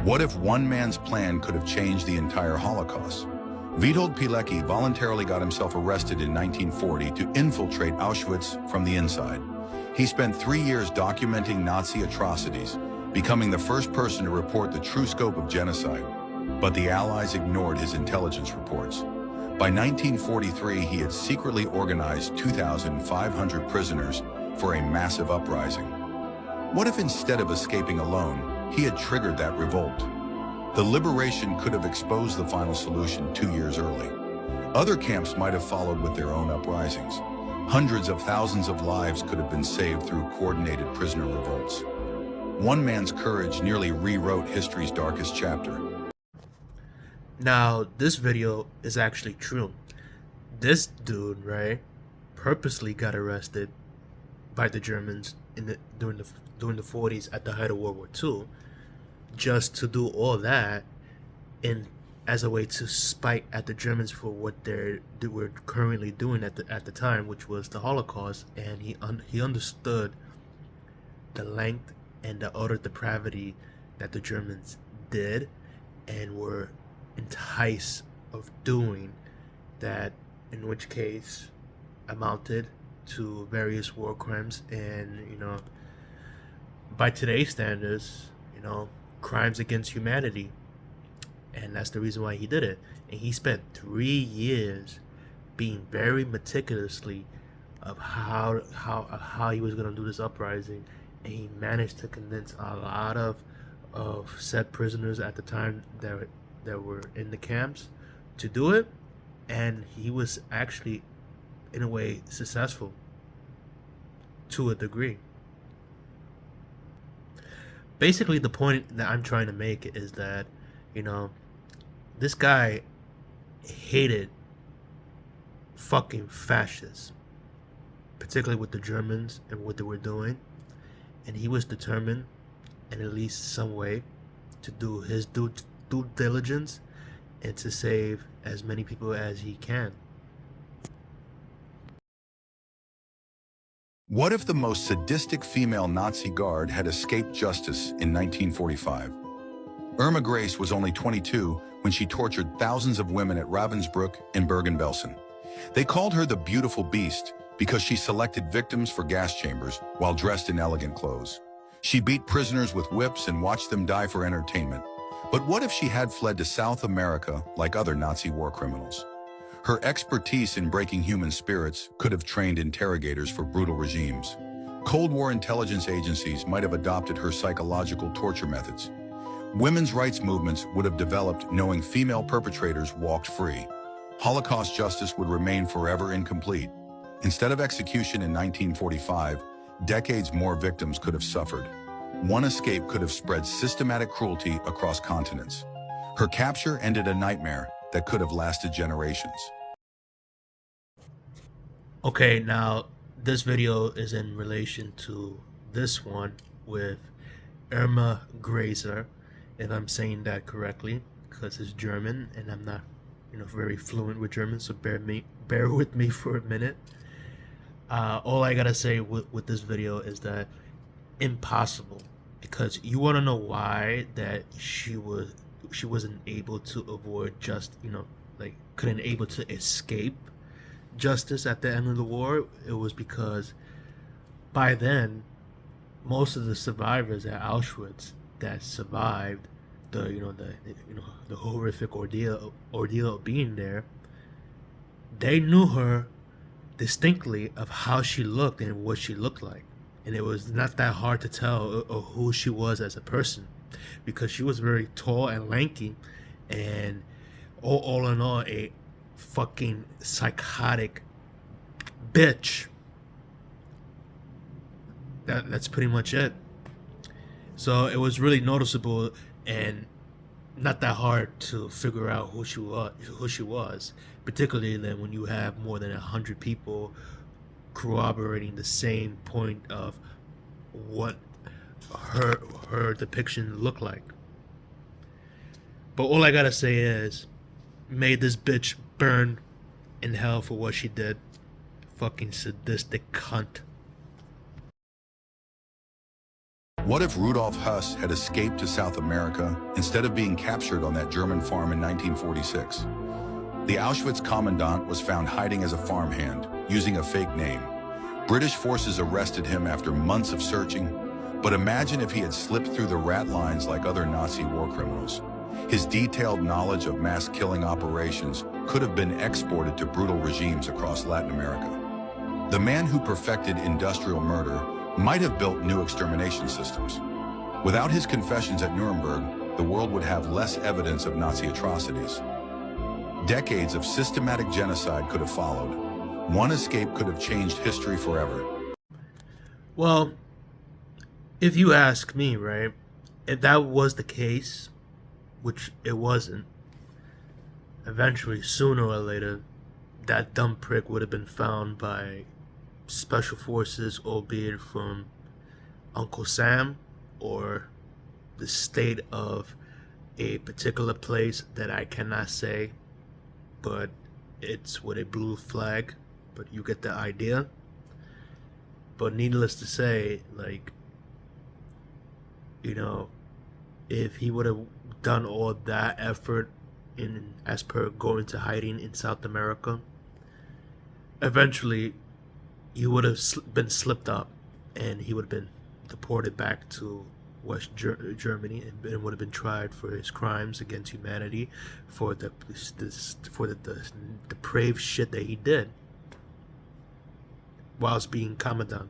What if one man's plan could have changed the entire Holocaust? Witold Pilecki voluntarily got himself arrested in 1940 to infiltrate Auschwitz from the inside. He spent 3 years documenting Nazi atrocities, becoming the first person to report the true scope of genocide. But the Allies ignored his intelligence reports. By 1943, he had secretly organized 2,500 prisoners for a massive uprising. What if instead of escaping alone, he had triggered that revolt? The liberation could have exposed the final solution 2 years early. Other camps might have followed with their own uprisings. Hundreds of thousands of lives could have been saved through coordinated prisoner revolts. One man's courage nearly rewrote history's darkest chapter. Now, this video is actually true. This dude, right, purposely got arrested by the Germans during the 40s at the height of World War II, just to do all that as a way to spite at the Germans for what they were currently doing at the time, which was the Holocaust. And he understood the length and the utter depravity that the Germans did and were enticed of doing, that in which case amounted to various war crimes and, by today's standards, crimes against humanity. And that's the reason why he did it. And he spent 3 years being very meticulously of how he was going to do this uprising, and he managed to convince a lot of said prisoners at the time that were in the camps to do it. And he was actually, in a way, successful to a degree. Basically, the point that I'm trying to make is that, this guy hated fucking fascists, particularly with the Germans and what they were doing. And he was determined, in at least some way, to do his due diligence and to save as many people as he can. What if the most sadistic female Nazi guard had escaped justice in 1945? Irma Grace was only 22 when she tortured thousands of women at Ravensbrück and Bergen-Belsen. They called her the Beautiful Beast because she selected victims for gas chambers while dressed in elegant clothes. She beat prisoners with whips and watched them die for entertainment. But what if she had fled to South America like other Nazi war criminals? Her expertise in breaking human spirits could have trained interrogators for brutal regimes. Cold War intelligence agencies might have adopted her psychological torture methods. Women's rights movements would have developed knowing female perpetrators walked free. Holocaust justice would remain forever incomplete. Instead of execution in 1945, decades more victims could have suffered. One escape could have spread systematic cruelty across continents. Her capture ended a nightmare that could have lasted generations. Okay, now this video is in relation to this one with Irma Grazer, and I'm saying that correctly because it's German and I'm not, very fluent with German, so bear with me for a minute. All I gotta say with this video is that impossible, because you want to know why that she wasn't able to avoid couldn't able to escape justice at the end of the war. It was because by then most of the survivors at Auschwitz that survived the horrific ordeal of being there, they knew her distinctly of how she looked and what she looked like. And it was not that hard to tell who she was as a person, because she was very tall and lanky, and all in all, a fucking psychotic bitch. That's pretty much it. So it was really noticeable and not that hard to figure out who she was, particularly then when you have more than 100 people corroborating the same point of what her depiction looked like. But all I gotta say is, may this bitch burn in hell for what she did. Fucking sadistic cunt. What if Rudolf Höss had escaped to South America instead of being captured on that German farm in 1946? The Auschwitz commandant was found hiding as a farmhand, using a fake name. British forces arrested him after months of searching, but imagine if he had slipped through the rat lines like other Nazi war criminals. His detailed knowledge of mass killing operations could have been exported to brutal regimes across Latin America. The man who perfected industrial murder might have built new extermination systems. Without his confessions at Nuremberg, the world would have less evidence of Nazi atrocities. Decades of systematic genocide could have followed. One escape could have changed history forever. Well, if you ask me, right, if that was the case, which it wasn't, eventually, sooner or later, that dumb prick would have been found by special forces, albeit from Uncle Sam or the state of a particular place that I cannot say, but it's with a blue flag, but you get the idea. But needless to say, like, you know, if he would have done all that effort in, as per going to hiding in South America, eventually he would have been slipped up and he would have been deported back to West Germany and would have been tried for his crimes against humanity, for the depraved shit that he did whilst being commandant.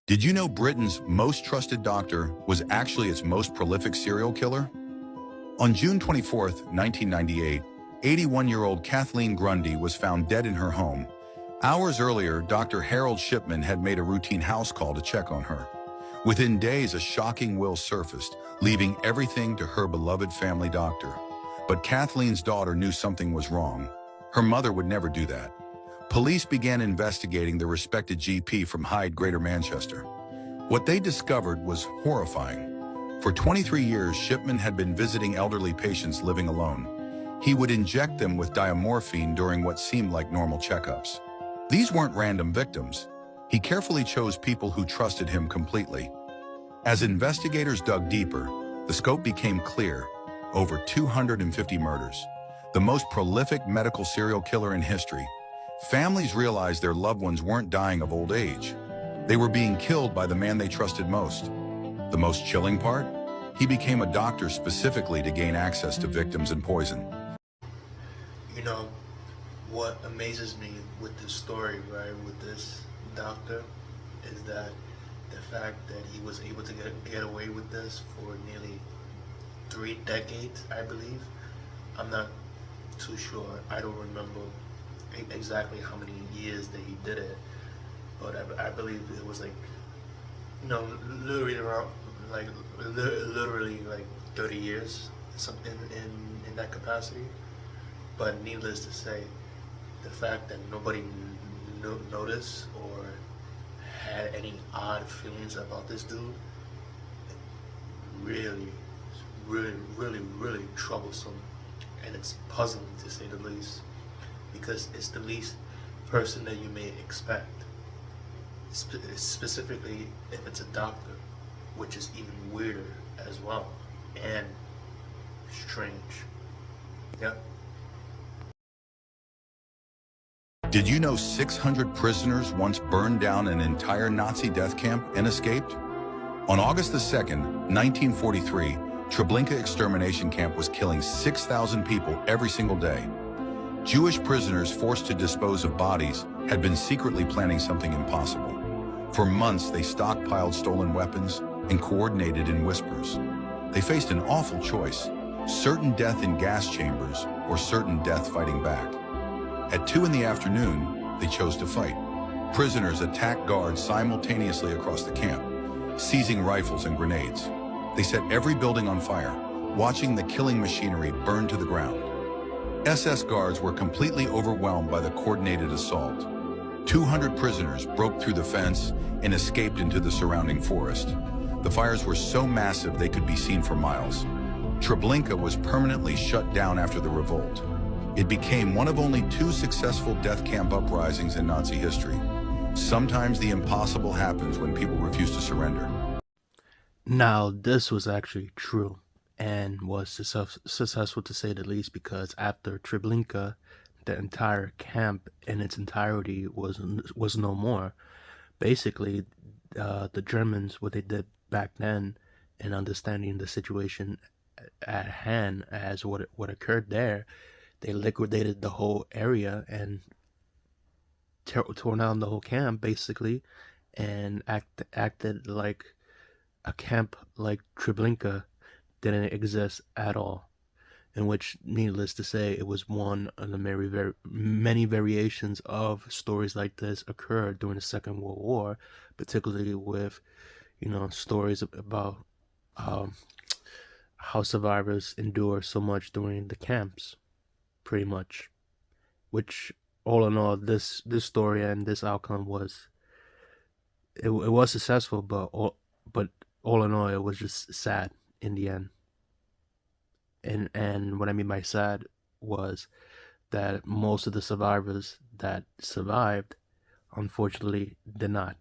Did you know Britain's most trusted doctor was actually its most prolific serial killer? On June 24, 1998, 81-year-old Kathleen Grundy was found dead in her home. Hours earlier, Dr. Harold Shipman had made a routine house call to check on her. Within days, a shocking will surfaced, leaving everything to her beloved family doctor. But Kathleen's daughter knew something was wrong. Her mother would never do that. Police began investigating the respected GP from Hyde, Greater Manchester. What they discovered was horrifying. For 23 years, Shipman had been visiting elderly patients living alone. He would inject them with diamorphine during what seemed like normal checkups. These weren't random victims. He carefully chose people who trusted him completely. As investigators dug deeper, the scope became clear: over 250 murders. The most prolific medical serial killer in history. Families realized their loved ones weren't dying of old age. They were being killed by the man they trusted most. The most chilling part? He became a doctor specifically to gain access to victims and poison. You know, what amazes me with this story, right, with this doctor, is that the fact that he was able to get away with this for nearly 3 decades, I believe. I'm not too sure. I don't remember exactly how many years that he did it, but I believe it was like, you know, literally around literally 30 years, something in that capacity. But needless to say, the fact that nobody noticed or had any odd feelings about this dude, really troublesome, and it's puzzling to say the least, because it's the least person that you may expect, specifically if it's a doctor, which is even weirder as well, and strange. Yep. Did you know 600 prisoners once burned down an entire Nazi death camp and escaped? On August the 2nd, 1943, Treblinka extermination camp was killing 6,000 people every single day. Jewish prisoners forced to dispose of bodies had been secretly planning something impossible. For months, they stockpiled stolen weapons and coordinated in whispers. They faced an awful choice: certain death in gas chambers or certain death fighting back. At 2 in the afternoon, they chose to fight. Prisoners attacked guards simultaneously across the camp, seizing rifles and grenades. They set every building on fire, watching the killing machinery burn to the ground. SS guards were completely overwhelmed by the coordinated assault. 200 prisoners broke through the fence and escaped into the surrounding forest. The fires were so massive they could be seen for miles. Treblinka was permanently shut down after the revolt. It became one of only 2 successful death camp uprisings in Nazi history. Sometimes the impossible happens when people refuse to surrender. Now, this was actually true and was successful to say the least, because after Treblinka, the entire camp in its entirety was no more. Basically, the Germans, what they did back then, and understanding the situation at hand as what occurred there, they liquidated the whole area and tore down the whole camp basically, and acted like a camp like Treblinka didn't exist at all. In which, needless to say, it was one of the many variations of stories like this occurred during the Second World War, particularly with, stories about um, how survivors endure so much during the camps, pretty much. Which, all in all, this story and this outcome it was successful, but all in all, it was just sad in the end. And what I mean by sad was that most of the survivors that survived, unfortunately, did not.